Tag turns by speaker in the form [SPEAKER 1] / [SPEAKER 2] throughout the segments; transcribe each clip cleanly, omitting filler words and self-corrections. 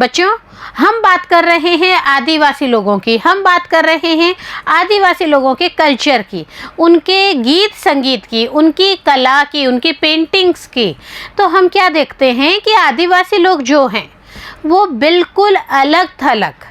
[SPEAKER 1] बच्चों, हम बात कर रहे हैं आदिवासी लोगों की, हम बात कर रहे हैं आदिवासी लोगों के कल्चर की, उनके गीत संगीत की, उनकी कला की, उनकी पेंटिंग्स की। तो हम क्या देखते हैं कि आदिवासी लोग जो हैं वो बिल्कुल अलग थलग,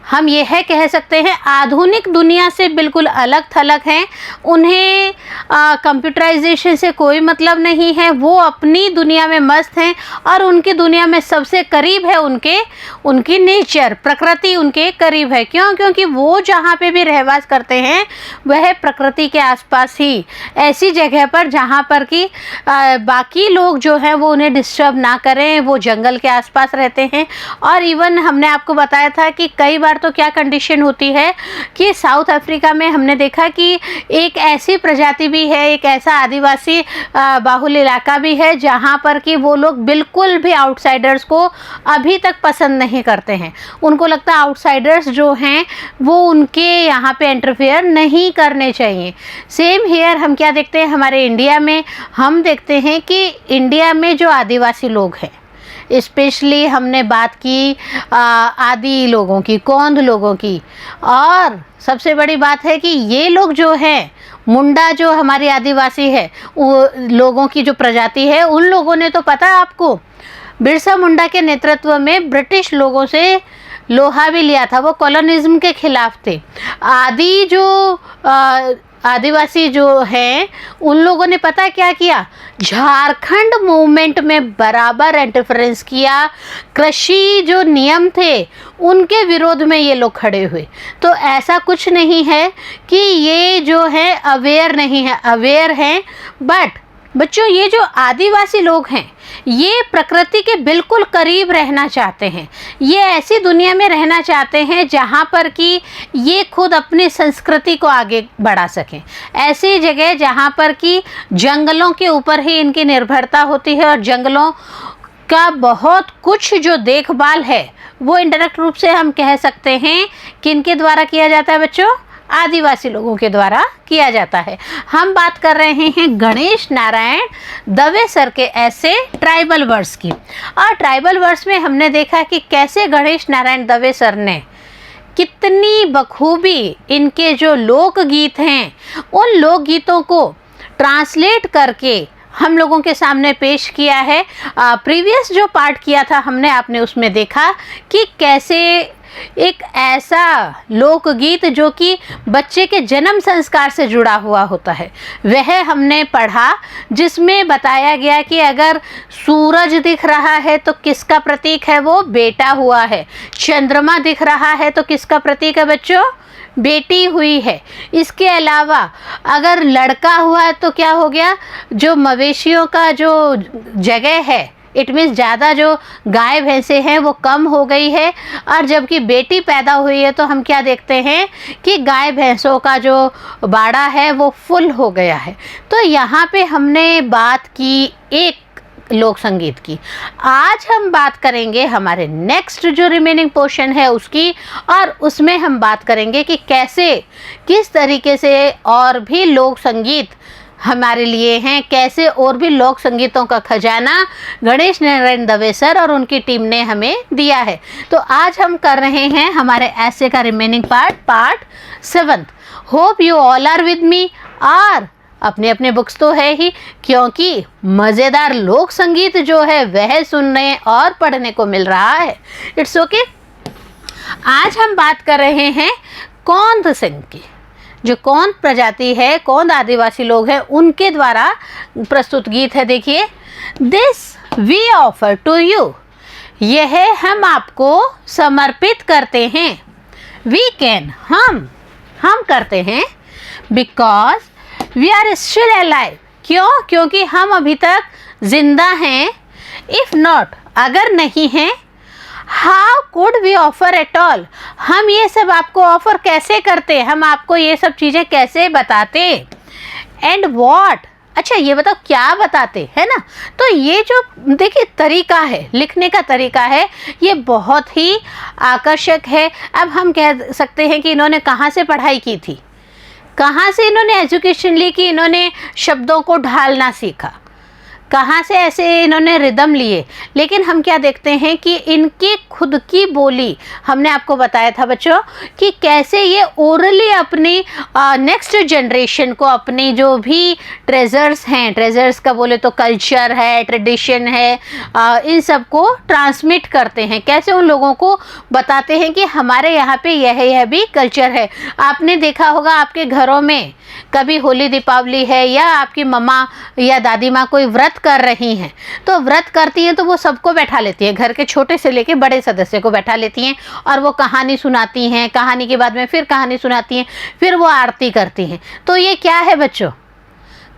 [SPEAKER 1] हम यह कह सकते हैं आधुनिक दुनिया से बिल्कुल अलग थलग हैं। उन्हें कंप्यूटराइजेशन से कोई मतलब नहीं है, वो अपनी दुनिया में मस्त हैं और उनकी दुनिया में सबसे करीब है उनकी नेचर, प्रकृति उनके करीब है। क्यों? क्योंकि वो जहाँ पे भी रहवास करते हैं वह प्रकृति के आसपास ही, ऐसी जगह पर जहाँ पर कि बाकी लोग जो हैं वो उन्हें डिस्टर्ब ना करें, वो जंगल के आसपास रहते हैं। और इवन हमने आपको बताया था कि कई बार तो क्या कंडीशन होती है कि साउथ अफ्रीका में हमने देखा कि एक ऐसी प्रजाति भी है, एक ऐसा आदिवासी बाहुल इलाका भी है जहाँ पर कि वो लोग बिल्कुल भी आउटसाइडर्स को अभी तक पसंद नहीं करते हैं। उनको लगता है आउटसाइडर्स जो हैं वो उनके यहाँ पे इंटरफेयर नहीं करने चाहिए। सेम हेयर हम क्या देखते हैं हमारे इंडिया में, हम देखते हैं कि इंडिया में जो आदिवासी लोग हैं, स्पेशली हमने बात की आदि लोगों की, कोंद लोगों की, और सबसे बड़ी बात है कि ये लोग जो हैं मुंडा जो हमारी आदिवासी है वो लोगों की जो प्रजाति है, उन लोगों ने तो पता है आपको बिरसा मुंडा के नेतृत्व में ब्रिटिश लोगों से लोहा भी लिया था, वो कॉलोनिज्म के खिलाफ थे। आदि जो आदिवासी जो हैं उन लोगों ने पता क्या किया, झारखंड मूवमेंट में बराबर इंटरफेरेंस किया। कृषि जो नियम थे उनके विरोध में ये लोग खड़े हुए। तो ऐसा कुछ नहीं है कि ये जो है अवेयर नहीं है, अवेयर हैं। बट बच्चों, ये जो आदिवासी लोग हैं ये प्रकृति के बिल्कुल करीब रहना चाहते हैं। ये ऐसी दुनिया में रहना चाहते हैं जहाँ पर कि ये खुद अपनी संस्कृति को आगे बढ़ा सकें। ऐसी जगह जहाँ पर कि जंगलों के ऊपर ही इनकी निर्भरता होती है और जंगलों का बहुत कुछ जो देखभाल है वो इनडायरेक्ट रूप से हम कह सकते हैं कि इनके द्वारा किया जाता है बच्चों, आदिवासी लोगों के द्वारा किया जाता है। हम बात कर रहे हैं गणेश नारायण दवे सर के ऐसे ट्राइबल वर्स की। और ट्राइबल वर्स में हमने देखा कि कैसे गणेश नारायण दवे सर ने कितनी बखूबी इनके जो लोकगीत हैं उन लोकगीतों को ट्रांसलेट करके हम लोगों के सामने पेश किया है। प्रीवियस जो पार्ट किया था हमने, आपने उसमें देखा कि कैसे एक ऐसा लोकगीत जो कि बच्चे के जन्म संस्कार से जुड़ा हुआ होता है वह हमने पढ़ा, जिसमें बताया गया कि अगर सूरज दिख रहा है तो किसका प्रतीक है, वो बेटा हुआ है। चंद्रमा दिख रहा है तो किसका प्रतीक है बच्चों, बेटी हुई है। इसके अलावा अगर लड़का हुआ है तो क्या हो गया, जो मवेशियों का जो जगह है, इट मीन्स ज़्यादा जो गाय भैंसे हैं वो कम हो गई है। और जबकि बेटी पैदा हुई है तो हम क्या देखते हैं कि गाय भैंसों का जो बाड़ा है वो फुल हो गया है। तो यहाँ पे हमने बात की एक लोक संगीत की। आज हम बात करेंगे हमारे नेक्स्ट जो रिमेनिंग पोर्शन है उसकी, और उसमें हम बात करेंगे कि कैसे किस तरीके से और भी लोक संगीत हमारे लिए हैं, कैसे और भी लोक संगीतों का खजाना गणेश नारायण दवे सर और उनकी टीम ने हमें दिया है। तो आज हम कर रहे हैं हमारे ऐसे का remaining part 7। Hope you all are with me. और अपने अपने बुक्स तो है ही, क्योंकि मज़ेदार लोक संगीत जो है वह सुनने और पढ़ने को मिल रहा है। It's okay. आज हम बात कर रहे हैं कोंद सिंह की। जो कोंद प्रजाति है, कोंद आदिवासी लोग हैं, उनके द्वारा प्रस्तुत गीत है। देखिए, this we offer to you, यह हम आपको समर्पित करते हैं। वी कैन, हम करते हैं। Because we are still alive, क्यों? क्योंकि हम अभी तक जिंदा हैं। इफ नॉट, अगर नहीं हैं, how could we offer at all, हम ये सब आपको ऑफर कैसे करते, हम आपको ये सब चीज़ें कैसे बताते। एंड वॉट, अच्छा ये बताओ क्या बताते, है ना। तो ये जो देखिए तरीका है, लिखने का तरीका है, ये बहुत ही आकर्षक है। अब हम कह सकते हैं कि इन्होंने कहाँ से पढ़ाई की थी, कहाँ से इन्होंने एजुकेशन ली कि इन्होंने शब्दों को ढालना सीखा, कहाँ से ऐसे इन्होंने रिदम लिए, लेकिन हम क्या देखते हैं कि इनकी खुद की बोली, हमने आपको बताया था बच्चों कि कैसे ये ओरली अपनी नेक्स्ट जनरेशन को अपनी जो भी ट्रेजर्स हैं, ट्रेजर्स का बोले तो कल्चर है, ट्रेडिशन है, इन सब को ट्रांसमिट करते हैं, कैसे उन लोगों को बताते हैं कि हमारे यहाँ पे यह भी कल्चर है। आपने देखा होगा आपके घरों में कभी होली दीपावली है या आपकी मम्मा या दादी माँ कोई व्रत कर रही हैं, तो व्रत करती हैं तो वो सबको बैठा लेती हैं, घर के छोटे से लेके बड़े सदस्य को बैठा लेती हैं और वो कहानी सुनाती हैं, कहानी के बाद में फिर कहानी सुनाती हैं, फिर वो आरती करती हैं। तो ये क्या है बच्चों,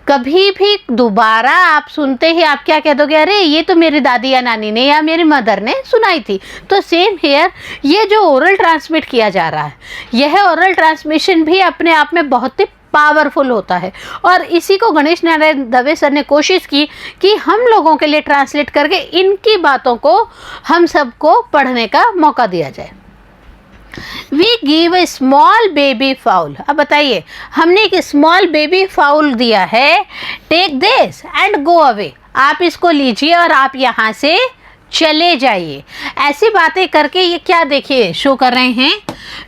[SPEAKER 1] कभी भी दोबारा आप सुनते ही आप क्या कह दोगे, अरे ये तो मेरी दादी या नानी ने या मेरी मदर ने सुनाई थी। तो सेम हियर, ये जो ओरल ट्रांसमिट किया जा रहा है, यह ओरल ट्रांसमिशन भी अपने आप में बहुत ही पावरफुल होता है। और इसी को गणेश नारायण दवे सर ने कोशिश की कि हम लोगों के लिए ट्रांसलेट करके इनकी बातों को हम सबको पढ़ने का मौका दिया जाए। We give a small baby fowl। अब बताइए, हमने एक स्मॉल बेबी फाउल दिया है, take this and go away. आप इसको लीजिए और आप यहाँ से चले जाइए। ऐसी बातें करके ये क्या देखिए शो कर रहे हैं,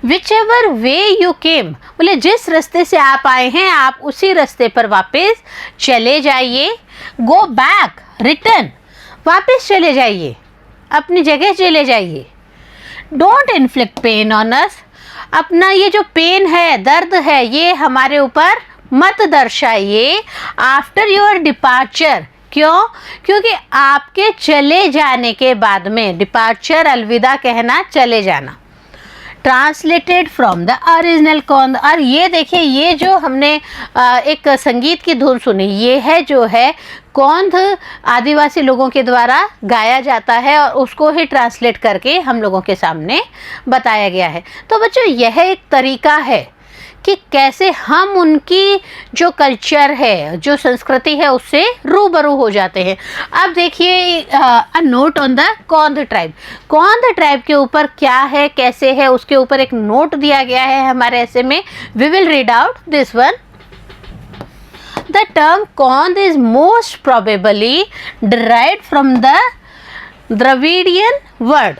[SPEAKER 1] which ever way you came, बोले जिस रास्ते से आप आए हैं आप उसी रास्ते पर वापस चले जाइए। गो बैक, रिटर्न, वापस चले जाइए, अपनी जगह चले जाइए। Don't inflict pain on us, अपना ये जो पेन है, दर्द है, ये हमारे ऊपर मत दर्शाइए। आफ्टर योर डिपार्चर, क्यों? क्योंकि आपके चले जाने के बाद में, डिपार्चर अलविदा कहना, चले जाना, ट्रांसलेटेड फ्रॉम द ओरिजिनल कौंध। और ये देखिए, ये जो हमने एक संगीत की धुन सुनी, ये है जो है कौंध आदिवासी लोगों के द्वारा गाया जाता है और उसको ही ट्रांसलेट करके हम लोगों के सामने बताया गया है। तो बच्चों, यह एक तरीका है कि कैसे हम उनकी जो कल्चर है, जो संस्कृति है, उससे रूबरू हो जाते हैं। अब देखिए, a note on the Kondh tribe. Kondh tribe के ऊपर क्या है, कैसे है, उसके ऊपर एक नोट दिया गया है हमारे ऐसे में। We will read out this one. The term Kondh is most probably derived from the Dravidian word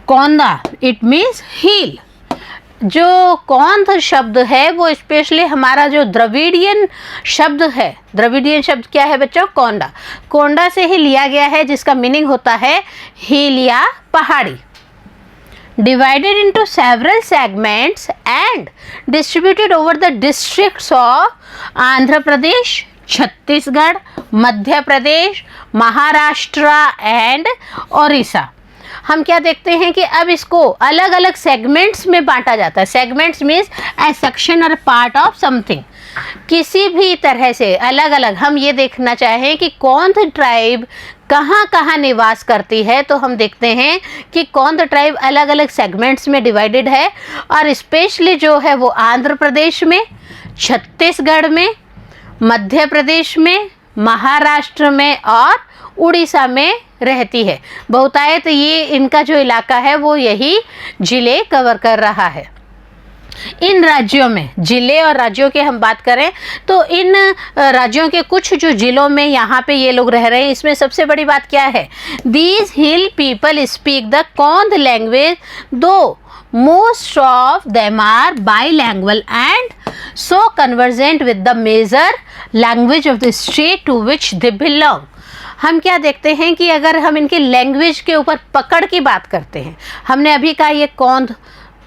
[SPEAKER 1] Konda, it means heel। जो कौंध शब्द है वो स्पेशली हमारा जो द्रविडियन शब्द है, द्रविडियन शब्द क्या है बच्चों? कोंडा। कोंडा से ही लिया गया है, जिसका मीनिंग होता है हिल या पहाड़ी। Divided into several segments and distributed over the districts of Andhra Pradesh, Chhattisgarh, Madhya Pradesh, Maharashtra and Odisha. हम क्या देखते हैं कि अब इसको अलग अलग सेगमेंट्स में बांटा जाता है। सेगमेंट्स मीन्स ए सेक्शन और पार्ट ऑफ समथिंग। किसी भी तरह से अलग अलग हम ये देखना चाहें कि कौंध ट्राइब कहाँ कहाँ निवास करती है, तो हम देखते हैं कि कौंध ट्राइब अलग अलग सेगमेंट्स में डिवाइडेड है और स्पेशली जो है वो आंध्र प्रदेश में, छत्तीसगढ़ में, मध्य प्रदेश में, महाराष्ट्र में और उड़ीसा में रहती है। बहुतायत ये इनका जो इलाका है वो यही जिले कवर कर रहा है। इन राज्यों में, जिले और राज्यों के हम बात करें तो इन राज्यों के कुछ जो जिलों में यहाँ पे ये लोग रह रहे हैं, इसमें सबसे बड़ी बात क्या है, these hill people speak the Kondh language, दो most of them are bilingual and so conversant with the major language of the state to which they belong। हम क्या देखते हैं कि अगर हम इनकी लैंग्वेज के ऊपर पकड़ की बात करते हैं, हमने अभी कहा ये कौंध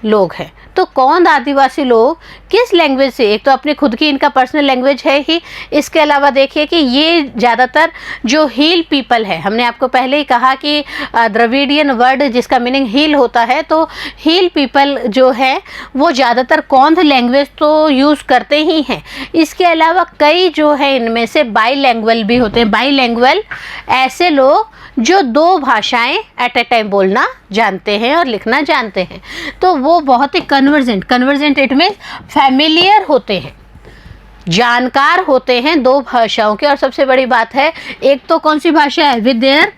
[SPEAKER 1] लोग हैं, तो कौंध आदिवासी लोग किस लैंग्वेज से, एक तो अपनी खुद की इनका पर्सनल लैंग्वेज है ही, इसके अलावा देखिए कि ये ज़्यादातर जो हील पीपल है, हमने आपको पहले ही कहा कि द्रविडियन वर्ड जिसका मीनिंग हील होता है, तो हील पीपल जो है वो ज़्यादातर कौंध लैंग्वेज तो यूज़ करते ही हैं। इसके अलावा कई जो है इनमें से बाईलैंग्वेज भी होते हैं। बाईलैंग्वेज ऐसे लोग जो दो भाषाएं एट ए टाइम बोलना जानते हैं और लिखना जानते हैं, तो वो बहुत ही कन्वर्जेंट इट मीन्स फैमिलियर होते हैं, जानकार होते हैं दो भाषाओं के। और सबसे बड़ी बात है, एक तो कौन सी भाषा है, with their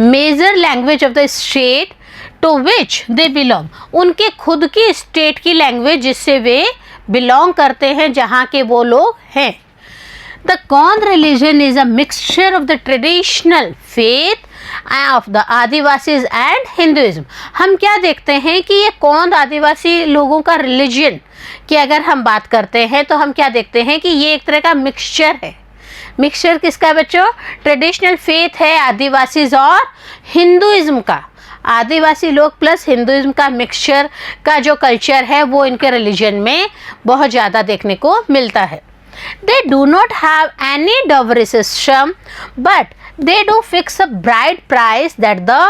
[SPEAKER 1] major language of the state to which they belong, उनके खुद की स्टेट की लैंग्वेज जिससे वे बिलोंग करते हैं, जहाँ के वो लोग हैं। The Kond religion is a mixture of the traditional faith of the Adivasis and Hinduism. हम क्या देखते हैं कि ये कौंद आदिवासी लोगों का रिलीजन की अगर हम बात करते हैं तो हम क्या देखते हैं कि ये एक तरह का मिक्सचर है। मिक्सचर किसका बच्चों? ट्रेडिशनल फेथ है आदिवासीज और हिंदुइज्म का। आदिवासी लोग प्लस हिंदुइज्म का मिक्सचर का जो कल्चर है वो इनके रिलीजन में बहुत ज़्यादा देखने को मिलता है। They do not have any dowry system, but they do fix a bride price that the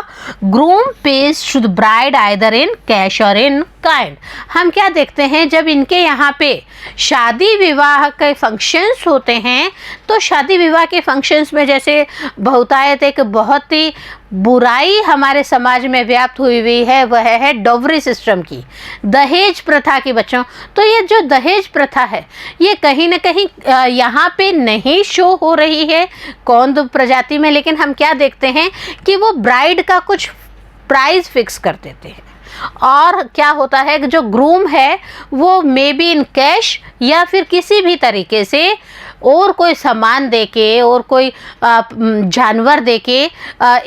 [SPEAKER 1] groom pays to the bride either in cash or in kind। हम क्या देखते हैं, जब इनके यहाँ पे शादी विवाह के फंक्शंस होते हैं तो शादी विवाह के फंक्शंस में जैसे बहुतायत एक बहुत ही बुराई हमारे समाज में व्याप्त हुई है वह है डॉवरी सिस्टम की, दहेज प्रथा की बच्चों। तो ये जो दहेज प्रथा है ये कहीं ना कहीं यहाँ पे नहीं शो हो रही है कौंद प्रजाति में, लेकिन हम क्या देखते हैं कि वो ब्राइड का कुछ प्राइस फिक्स कर देते हैं और क्या होता है कि जो ग्रूम है वो मे बी इन कैश या फिर किसी भी तरीके से और कोई सामान देके और कोई जानवर देके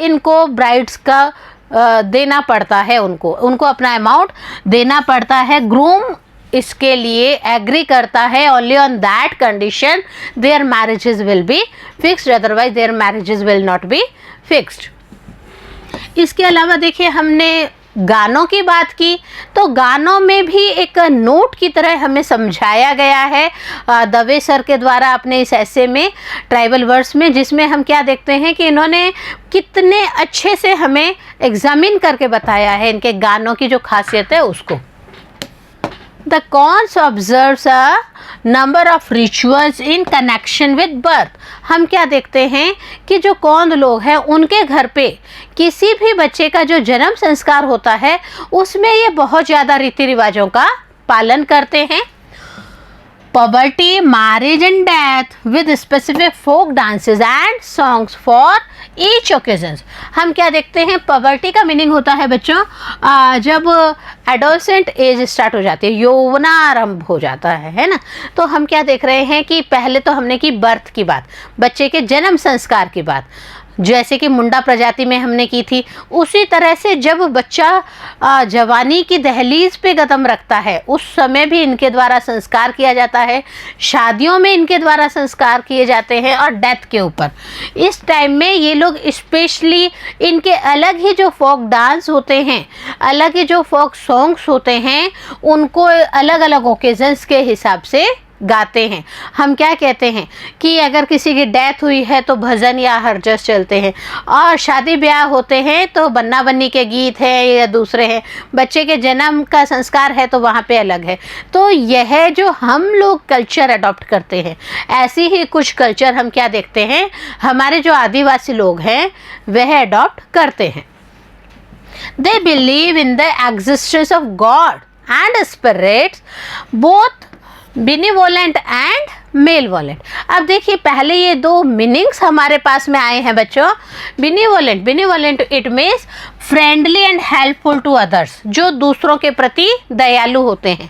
[SPEAKER 1] इनको ब्राइड्स का देना पड़ता है, उनको अपना अमाउंट देना पड़ता है। ग्रूम इसके लिए एग्री करता है, only on that condition their marriages will be fixed, otherwise their marriages will not be fixed. इसके अलावा देखिए हमने गानों की बात की तो गानों में भी एक नोट की तरह हमें समझाया गया है दवे सर के द्वारा अपने इस ऐसे में ट्राइबल वर्ड्स में, जिसमें हम क्या देखते हैं कि इन्होंने कितने अच्छे से हमें एग्जामिन करके बताया है इनके गानों की जो खासियत है उसको। The Konds observes a number of rituals in connection with birth। हम क्या देखते हैं कि जो कौंद लोग हैं उनके घर पे किसी भी बच्चे का जो जन्म संस्कार होता है उसमें ये बहुत ज़्यादा रीति रिवाजों का पालन करते हैं। Poverty, marriage and death with specific folk dances and songs for each occasions। हम क्या देखते हैं, पॉवर्टी का मीनिंग होता है बच्चों जब एडोलसेंट एज स्टार्ट हो जाती है, यौवनारंभ हो जाता है ना। तो हम क्या देख रहे हैं कि पहले तो हमने की बर्थ की बात, बच्चे के जन्म संस्कार की बात, जैसे कि मुंडा प्रजाति में हमने की थी, उसी तरह से जब बच्चा जवानी की दहलीज पे कदम रखता है उस समय भी इनके द्वारा संस्कार किया जाता है, शादियों में इनके द्वारा संस्कार किए जाते हैं और डेथ के ऊपर इस टाइम में ये लोग स्पेशली इनके अलग ही जो फोक डांस होते हैं, अलग ही जो फोक सॉन्ग्स होते हैं उनको अलग अलग ओकेजन्स के हिसाब से गाते हैं। हम क्या कहते हैं कि अगर किसी की डेथ हुई है तो भजन या हरजस चलते हैं, और शादी ब्याह होते हैं तो बन्ना बन्नी के गीत हैं या दूसरे हैं, बच्चे के जन्म का संस्कार है तो वहाँ पे अलग है। तो यह जो हम लोग कल्चर अडॉप्ट करते हैं ऐसी ही कुछ कल्चर हम क्या देखते हैं हमारे जो आदिवासी लोग हैं वह अडॉप्ट करते हैं। They believe in the existence of God and spirits, both benevolent and malevolent. अब देखिए पहले ये दो मीनिंग्स हमारे पास में आए हैं बच्चों। Benevolent it means friendly and helpful to others, जो दूसरों के प्रति दयालु होते हैं।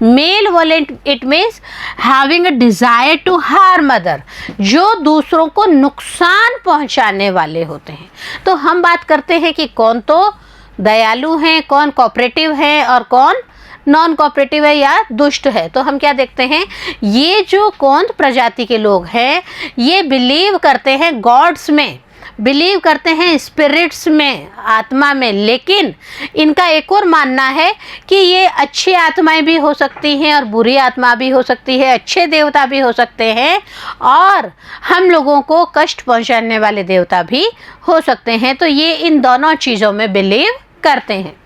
[SPEAKER 1] Malevolent it means having a desire to harm other, जो दूसरों को नुकसान पहुंचाने वाले होते हैं। तो हम बात करते हैं कि कौन तो दयालु हैं, कौन कोऑपरेटिव है और कौन नॉन कोऑपरेटिव है या दुष्ट है। तो हम क्या देखते हैं, ये जो कौंद प्रजाति के लोग हैं ये बिलीव करते हैं गॉड्स में, बिलीव करते हैं स्पिरिट्स में, आत्मा में, लेकिन इनका एक और मानना है कि ये अच्छी आत्माएं भी हो सकती हैं और बुरी आत्मा भी हो सकती है, अच्छे देवता भी हो सकते हैं और हम लोगों को कष्ट पहुंचाने वाले देवता भी हो सकते हैं। तो ये इन दोनों चीज़ों में बिलीव करते हैं।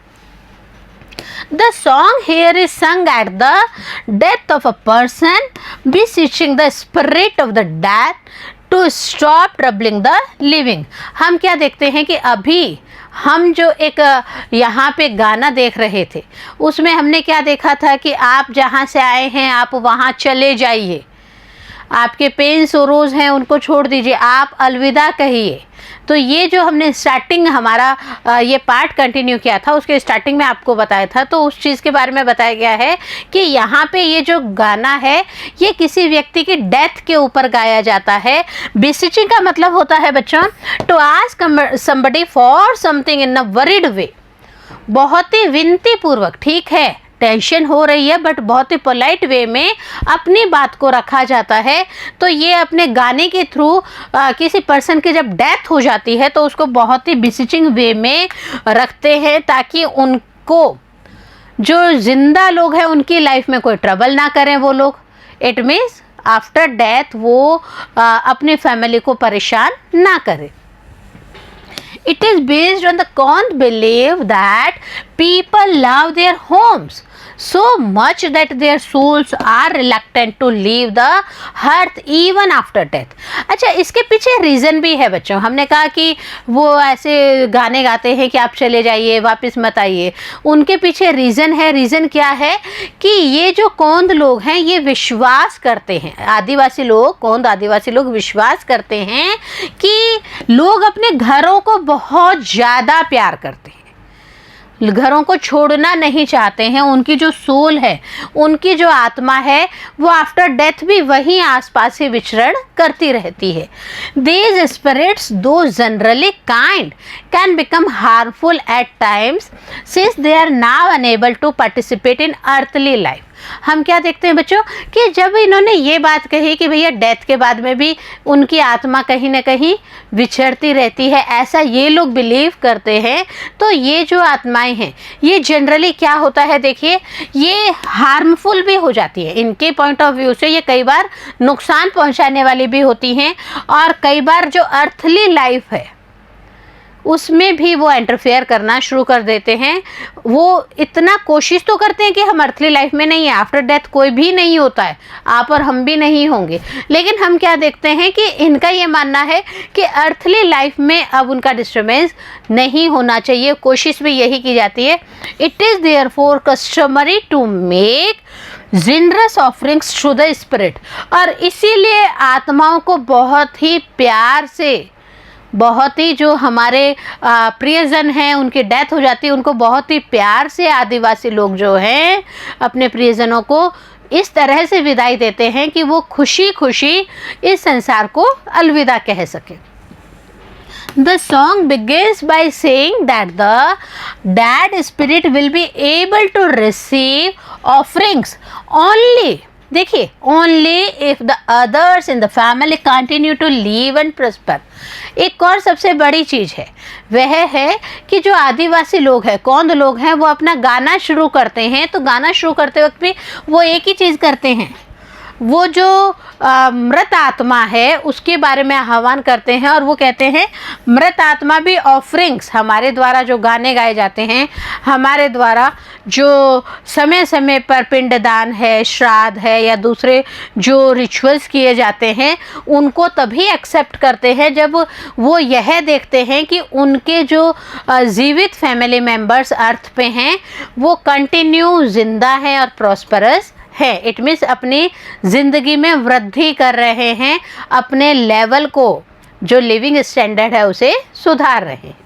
[SPEAKER 1] The song here is sung at the death of a person, beseeching the spirit of the dead to stop troubling the living। हम क्या देखते हैं कि अभी हम जो एक यहाँ पे गाना देख रहे थे उसमें हमने क्या देखा था कि आप जहाँ से आए हैं आप वहाँ चले जाइए, आपके पेन सोरोज हैं उनको छोड़ दीजिए, आप अलविदा कहिए। तो ये जो हमने स्टार्टिंग हमारा ये पार्ट कंटिन्यू किया था, उसके स्टार्टिंग में आपको बताया था, तो उस चीज़ के बारे में बताया गया है कि यहाँ पे ये जो गाना है ये किसी व्यक्ति की डेथ के ऊपर गाया जाता है। बेसिचिंग का मतलब होता है बच्चों to ask somebody for something in a worried way, बहुत ही विनती पूर्वक, ठीक है टेंशन हो रही है बट बहुत ही पोलाइट वे में अपनी बात को रखा जाता है। तो ये अपने गाने के थ्रू किसी पर्सन की जब डेथ हो जाती है तो उसको बहुत ही बिसिचिंग वे में रखते हैं ताकि उनको जो जिंदा लोग हैं उनकी लाइफ में कोई ट्रबल ना करें वो लोग। इट मीन्स आफ्टर डेथ वो अपनी फैमिली को परेशान ना करें। It is based on the Kond belief that people love their homes so much that their souls are reluctant to leave the earth even after death। अच्छा, इसके पीछे reason भी है बच्चों। हमने कहा कि वो ऐसे गाने गाते हैं कि आप चले जाइए वापस मत आइए, उनके पीछे रीज़न है। रीज़न क्या है कि ये जो कोंद लोग हैं ये विश्वास करते हैं, आदिवासी लोग, कोंद आदिवासी लोग विश्वास करते हैं कि लोग अपने घरों को बहुत ज़्यादा प्यार करते हैं, घरों को छोड़ना नहीं चाहते हैं। उनकी जो सोल है, उनकी जो आत्मा है, वो आफ्टर डेथ भी वहीं आसपास ही विचरण करती रहती है। These spirits though generally kind can become harmful at times since they are now unable to participate in earthly life. हम क्या देखते हैं बच्चों कि जब इन्होंने ये बात कही कि भैया डेथ के बाद में भी उनकी आत्मा कहीं ना कहीं विचरती रहती है, ऐसा ये लोग बिलीव करते हैं, तो ये जो आत्माएं हैं ये जनरली क्या होता है, देखिए ये हार्मफुल भी हो जाती है। इनके पॉइंट ऑफ व्यू से ये कई बार नुकसान पहुंचाने वाली भी होती हैं और कई बार जो अर्थली लाइफ है उसमें भी वो इंटरफेयर करना शुरू कर देते हैं। वो इतना कोशिश तो करते हैं कि हम अर्थली लाइफ में नहीं है, आफ्टर डेथ कोई भी नहीं होता है, आप और हम भी नहीं होंगे, लेकिन हम क्या देखते हैं कि इनका ये मानना है कि अर्थली लाइफ में अब उनका डिस्टर्बेंस नहीं होना चाहिए, कोशिश भी यही की जाती है। It is therefore customary to make generous offerings to the spirit, और इसीलिए आत्माओं को बहुत ही प्यार से, बहुत ही जो हमारे प्रियजन हैं उनकी डेथ हो जाती है, उनको बहुत ही प्यार से आदिवासी लोग जो हैं अपने प्रियजनों को इस तरह से विदाई देते हैं कि वो खुशी खुशी इस संसार को अलविदा कह सके। The song begins by saying that the dead spirit will be able to receive offerings only, देखिए, only if the others in the family continue to live and prosper. एक और सबसे बड़ी चीज़ है, वह है कि जो आदिवासी लोग हैं, कौंद लोग हैं, वो अपना गाना शुरू करते हैं, तो गाना शुरू करते वक्त भी वो एक ही चीज़ करते हैं, वो जो मृत आत्मा है उसके बारे में आह्वान करते हैं और वो कहते हैं मृत आत्मा भी ऑफरिंग्स, हमारे द्वारा जो गाने गाए जाते हैं, हमारे द्वारा जो समय समय पर पिंडदान है, श्राद्ध है या दूसरे जो रिचुअल्स किए जाते हैं, उनको तभी एक्सेप्ट करते हैं जब वो यह देखते हैं कि उनके जो जीवित फैमिली मेम्बर्स अर्थ पे हैं वो कंटिन्यू जिंदा हैं और प्रॉस्परस है। इट मीन्स अपनी ज़िंदगी में वृद्धि कर रहे हैं, अपने लेवल को, जो लिविंग स्टैंडर्ड है उसे सुधार रहे हैं।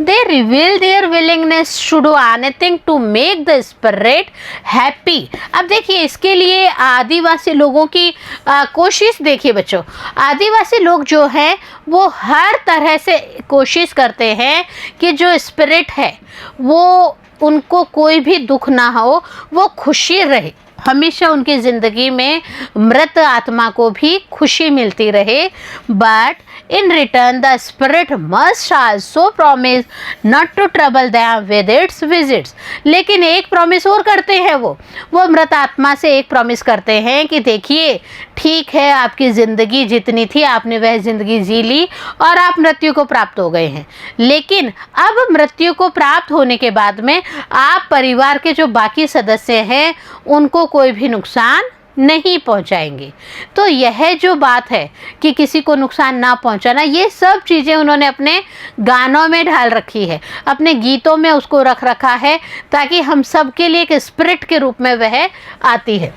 [SPEAKER 1] They reveal their willingness to do anything to make the spirit happy. अब देखिए, इसके लिए आदिवासी लोगों की कोशिश देखिए बच्चों, आदिवासी लोग जो हैं वो हर तरह से कोशिश करते हैं कि जो स्पिरिट है वो, उनको कोई भी दुख ना हो, वो खुशी रहे, हमेशा उनकी ज़िंदगी में मृत आत्मा को भी खुशी मिलती रहे। But in return the spirit must also promise not to trouble them with its visits. लेकिन एक प्रॉमिस और करते हैं, वो मृत आत्मा से एक प्रॉमिस करते हैं कि देखिए ठीक है, आपकी ज़िंदगी जितनी थी आपने वह ज़िंदगी जी ली और आप मृत्यु को प्राप्त हो गए हैं, लेकिन अब मृत्यु को प्राप्त होने के बाद में आप परिवार के जो बाकी सदस्य हैं उनको कोई भी नुकसान नहीं पहुंचाएंगे। तो यह जो बात है कि किसी को नुकसान ना पहुंचाना, ये सब चीज़ें उन्होंने अपने गानों में ढाल रखी है, अपने गीतों में उसको रख रखा है ताकि हम सब के लिए एक स्पिरिट के रूप में वह आती है।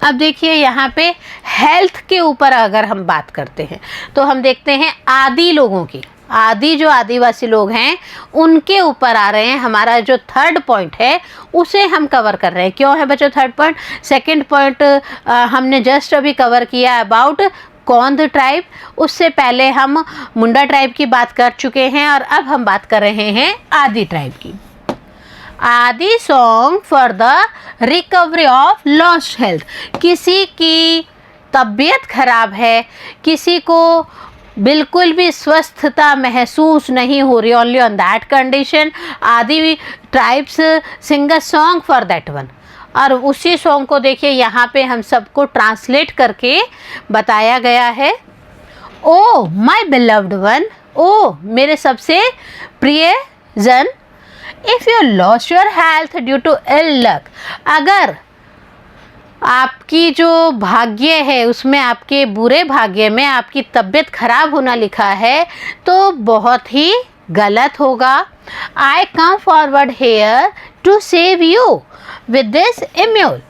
[SPEAKER 1] अब देखिए यहाँ पे हेल्थ के ऊपर अगर हम बात करते हैं तो हम देखते हैं आदि लोगों की, आदि जो आदिवासी लोग हैं उनके ऊपर आ रहे हैं। हमारा जो थर्ड पॉइंट है उसे हम कवर कर रहे हैं। क्यों है बच्चों थर्ड पॉइंट? सेकंड पॉइंट हमने जस्ट अभी कवर किया अबाउट कौंध ट्राइब, उससे पहले हम मुंडा ट्राइब की बात कर चुके हैं और अब हम बात कर रहे हैं आदि ट्राइब की। आदि song for the recovery of lost health. किसी की तबीयत खराब है, किसी को बिल्कुल भी स्वस्थता महसूस नहीं हो रही, only on that condition Adi tribes sing a song for that one. और उसी सॉन्ग को देखिए यहाँ पे हम सबको ट्रांसलेट करके बताया गया है। ओ माई बिलव्ड वन, ओ मेरे सबसे प्रिय जन, if you lost your health due to ill luck, अगर आपकी जो भाग्य है उसमें आपके बुरे भाग्य में आपकी तबीयत खराब होना लिखा है तो बहुत ही गलत होगा। I come forward here to save you with this amulet.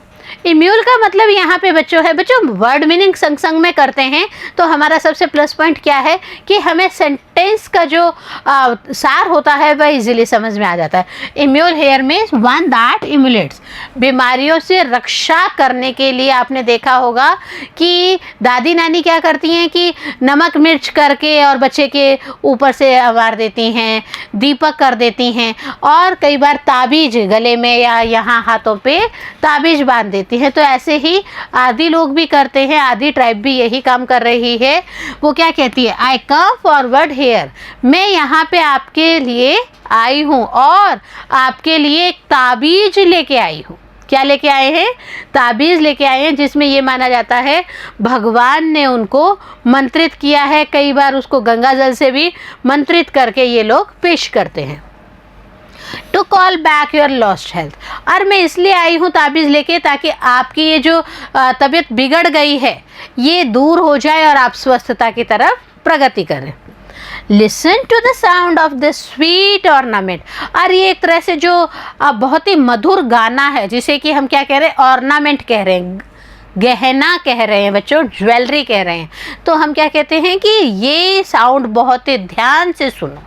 [SPEAKER 1] Amulet का मतलब यहाँ पे बच्चों है, बच्चों वर्ड मीनिंग संग संग में करते हैं तो हमारा सबसे प्लस पॉइंट क्या है कि हमें सेंटेंस का जो सार होता है वह इजीली समझ में आ जाता है। इम्यूल हेयर मीन्स वन दैट इम्यूलेट्स, बीमारियों से रक्षा करने के लिए आपने देखा होगा कि दादी नानी क्या करती हैं कि नमक मिर्च करके और बच्चे के ऊपर से मार देती हैं, दीपक कर देती हैं और कई बार ताबीज गले में या यहाँ हाथों पे ताबीज बांध देती हैं। तो ऐसे ही आदि लोग भी करते हैं, आदि ट्राइब भी यही काम कर रही है। वो क्या कहती है? आई कम फॉरवर्ड हेयर, मैं यहाँ पे आपके लिए आई हूँ और आपके लिए एक ताबीज लेके आई हूँ। क्या लेके आए हैं? ताबीज़ लेके आए हैं, जिसमें ये माना जाता है भगवान ने उनको मंत्रित किया है। कई बार उसको गंगा जल से भी मंत्रित करके ये लोग पेश करते हैं। To call back your lost health, और मैं इसलिए आई हूँ ताबीज़ लेके ताकि आपकी ये जो तबीयत बिगड़ गई है ये दूर हो जाए और आप स्वस्थता की तरफ प्रगति करें। Listen to the sound of the sweet ornament, और ये एक तरह से जो बहुत ही मधुर गाना है जिसे कि हम क्या कह रहे हैं? ऑर्नामेंट कह रहे हैं, गहना कह रहे हैं बच्चों, ज्वेलरी कह रहे हैं। तो हम क्या कहते हैं कि ये साउंड बहुत ही ध्यान से सुनो,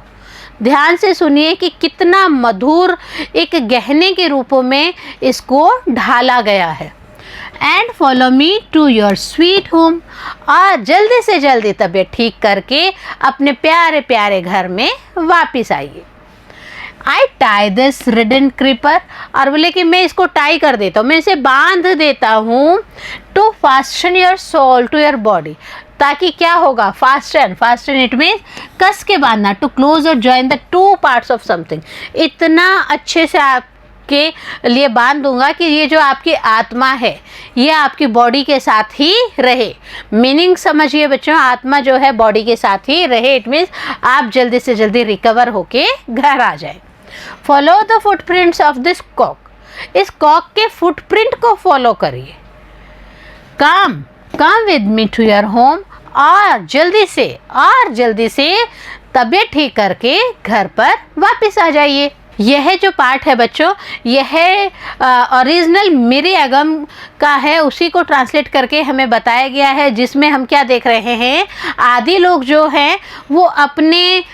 [SPEAKER 1] ध्यान से सुनिए कि कितना मधुर एक गहने के रूपों में इसको ढाला गया है। And follow me to your sweet home, और जल्दी से जल्दी तबीयत ठीक करके अपने प्यारे प्यारे घर में वापस आइए। आई टाई दिस रिडन क्रीपर, और बोले कि मैं इसको टाई कर देता हूँ, मैं इसे बांध देता हूँ। To fasten your soul to your body, ताकि क्या होगा? फास्टन, फास्टन इट मीन्स कस के बांधना। टू क्लोज और join the two parts of something, इतना अच्छे से आपके लिए बांध दूंगा कि ये जो आपकी आत्मा है ये आपकी बॉडी के साथ ही रहे। मीनिंग समझिए बच्चों, आत्मा जो है बॉडी के साथ ही रहे, इट मीन्स आप जल्दी से जल्दी रिकवर होके घर आ जाए। Follow the footprints of this cock, इस कॉक के फुटप्रिंट को फॉलो करिए। Come with me to your home, और जल्दी से तबीयत ठीक करके घर पर वापस आ जाइए। यह जो पार्ट है बच्चों, यह ओरिजिनल मेरी अगम का है, उसी को ट्रांसलेट करके हमें बताया गया है, जिसमें हम क्या देख रहे हैं? आदि लोग जो हैं वो अपने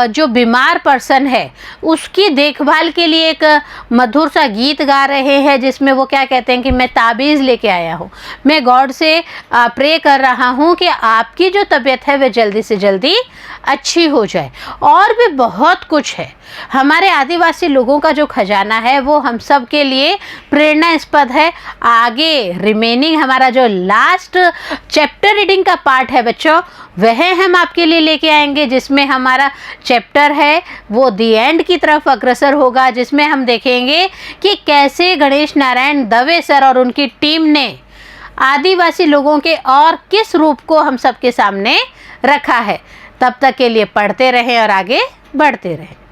[SPEAKER 1] जो बीमार पर्सन है उसकी देखभाल के लिए एक मधुर सा गीत गा रहे हैं, जिसमें वो क्या कहते हैं कि मैं ताबीज़ लेके आया हूँ, मैं गॉड से प्रे कर रहा हूँ कि आपकी जो तबीयत है वह जल्दी से जल्दी अच्छी हो जाए। और भी बहुत कुछ है, हमारे आदिवासी लोगों का जो खजाना है वो हम सब के लिए प्रेरणास्पद है। आगे रिमेनिंग हमारा जो लास्ट चैप्टर रीडिंग का पार्ट है बच्चों, वह हम आपके लिए लेके आएंगे, जिसमें हमारा चैप्टर है वो दी एंड की तरफ अग्रसर होगा, जिसमें हम देखेंगे कि कैसे गणेश नारायण दवे सर और उनकी टीम ने आदिवासी लोगों के और किस रूप को हम सबके सामने रखा है। तब तक के लिए पढ़ते रहें और आगे बढ़ते रहें।